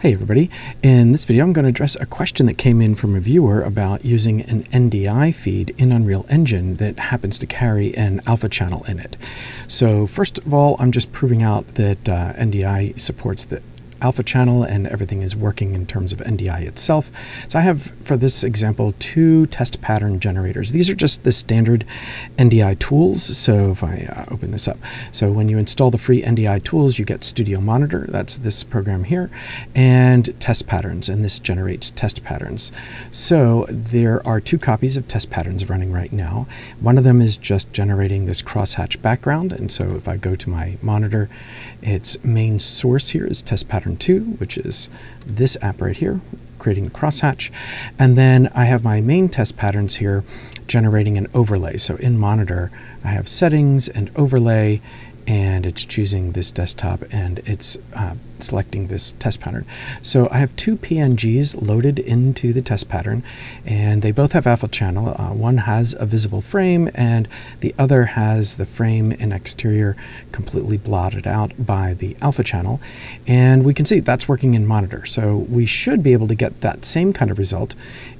Hey everybody, in this video I'm going to address a question that came in from a viewer about using an NDI feed in Unreal Engine that happens to carry an alpha channel in it. So first of all, I'm just proving out that NDI supports the alpha channel and everything is working in terms of NDI itself. So I have, for this example, two test pattern generators. These are just the standard NDI tools. So if I open this up, so when you install the free NDI tools, you get Studio Monitor, that's this program here, and test patterns, and this generates test patterns. So there are two copies of test patterns running right now. One of them is just generating this crosshatch background, and so if I go to my monitor, its main source here is test pattern 2, which is this app right here, creating the crosshatch. And then I have my main test patterns here generating an overlay. So in monitor, I have settings and overlay, and it's choosing this desktop and it's selecting this test pattern. So I have two PNGs loaded into the test pattern, and they both have alpha channel. One has a visible frame and the other has the frame and exterior completely blotted out by the alpha channel. And we can see that's working in monitor. So we should be able to get that same kind of result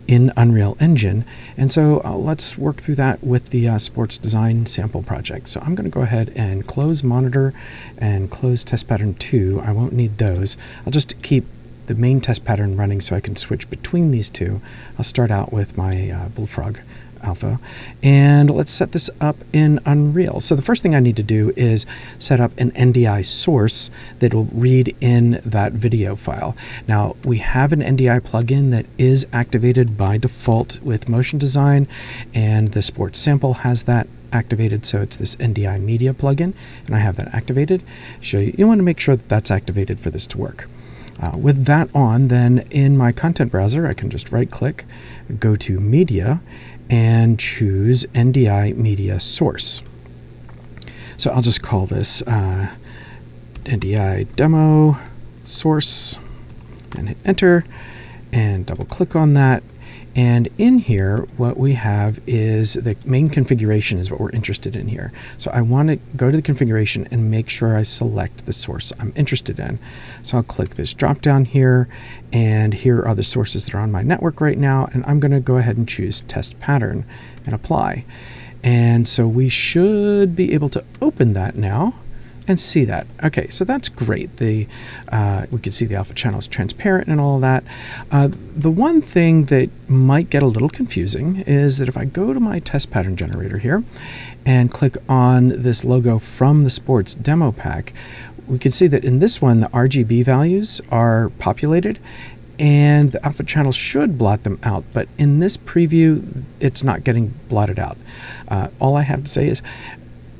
in Unreal Engine. And so let's work through that with the sports design sample project. So I'm going to go ahead and close monitor and close test pattern 2. I won't need those. I'll just keep the main test pattern running so I can switch between these two. I'll start out with my Bullfrog alpha, and let's set this up in Unreal. So the first thing I need to do is set up an NDI source that will read in that video file. Now we have an NDI plugin that is activated by default with Motion Design, and the sports sample has that activated, so it's this NDI media plugin, and I have that activated. You want to make sure that that's activated for this to work. With that on, then in my content browser I can just right click, go to media, and choose NDI media source. So I'll just call this NDI demo source and hit enter and double click on that. And in here, what we have is the main configuration is what we're interested in here. So I want to go to the configuration and make sure I select the source I'm interested in. So I'll click this drop down here, and here are the sources that are on my network right now. And I'm going to go ahead and choose test pattern and apply. And so we should be able to open that now and see that. Okay, so that's great. We can see the alpha channel is transparent and all of that. The one thing that might get a little confusing is that if I go to my test pattern generator here and click on this logo from the sports demo pack, we can see that in this one the RGB values are populated and the alpha channel should blot them out, but in this preview it's not getting blotted out. All I have to say is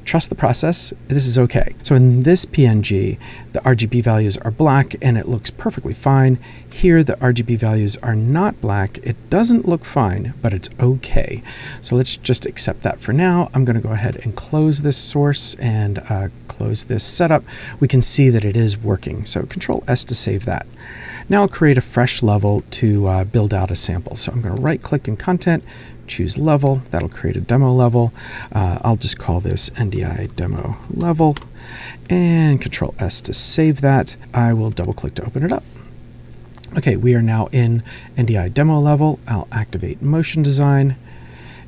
trust the process, this is okay. So in this PNG, the RGB values are black and it looks perfectly fine. Here, the RGB values are not black. It doesn't look fine, but it's okay. So let's just accept that for now. I'm going to go ahead and close this source and close this setup. We can see that it is working. So Control S to save that. Now I'll create a fresh level to build out a sample. So I'm going to right click in content, choose level, that'll create a demo level. I'll just call this NDI demo level and Control S to save that. I will double click to open it up. Okay, we are now in NDI demo level. I'll activate Motion Design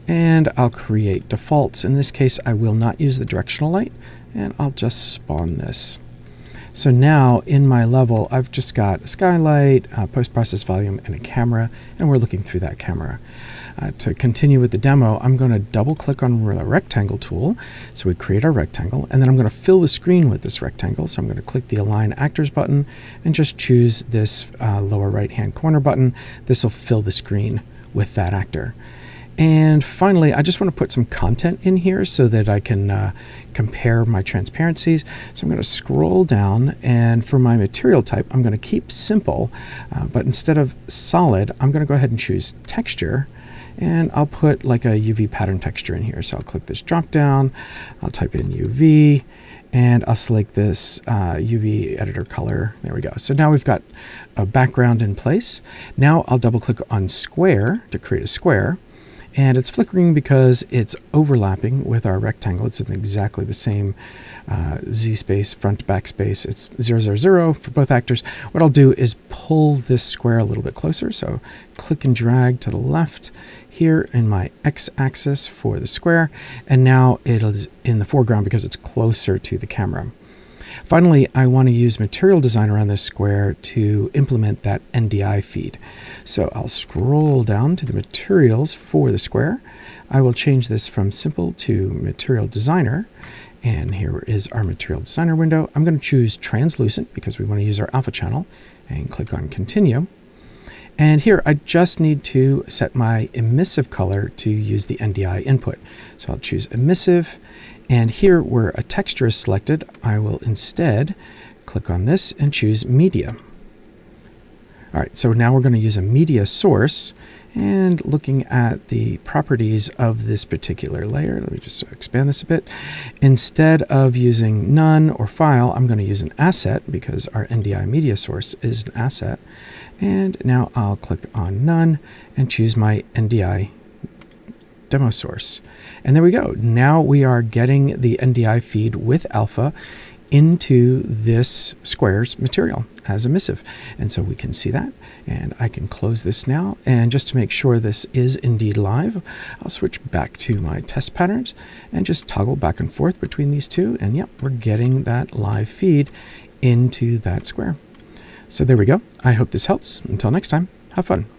and I'll create defaults. In this case, I will not use the directional light and I'll just spawn this. So now in my level, I've just got a skylight, post-process volume, and a camera, and we're looking through that camera. To continue with the demo, I'm going to double click on the rectangle tool. So we create our rectangle, and then I'm going to fill the screen with this rectangle. So I'm going to click the Align Actors button and just choose this lower right-hand corner button. This will fill the screen with that actor. And finally, I just want to put some content in here so that I can compare my transparencies. So I'm going to scroll down, and for my material type, I'm going to keep simple, but instead of solid, I'm going to go ahead and choose texture, and I'll put like a UV pattern texture in here. So I'll click this drop down, I'll type in UV, and I'll select this UV editor color. There we go. So now we've got a background in place. Now I'll double click on square to create a square. And it's flickering because it's overlapping with our rectangle. It's in exactly the same z-space, front backspace. It's 0, 0, 0 for both actors. What I'll do is pull this square a little bit closer. So click and drag to the left here in my x-axis for the square. And now it is in the foreground because it's closer to the camera. Finally, I want to use Material Designer on this square to implement that NDI feed. So I'll scroll down to the materials for the square. I will change this from Simple to Material Designer. And here is our Material Designer window. I'm going to choose Translucent because we want to use our alpha channel, and click on Continue. And here I just need to set my emissive color to use the NDI input. So I'll choose Emissive. And here where a texture is selected, I will instead click on this and choose Media. All right, so now we're going to use a media source, and looking at the properties of this particular layer, let me just expand this a bit. Instead of using none or file, I'm going to use an asset because our NDI media source is an asset. And now I'll click on none and choose my NDI demo source. And there we go. Now we are getting the NDI feed with alpha into this square's material as emissive. And so we can see that. And I can close this now. And just to make sure this is indeed live, I'll switch back to my test patterns and just toggle back and forth between these two. And yep, we're getting that live feed into that square. So there we go. I hope this helps. Until next time, have fun.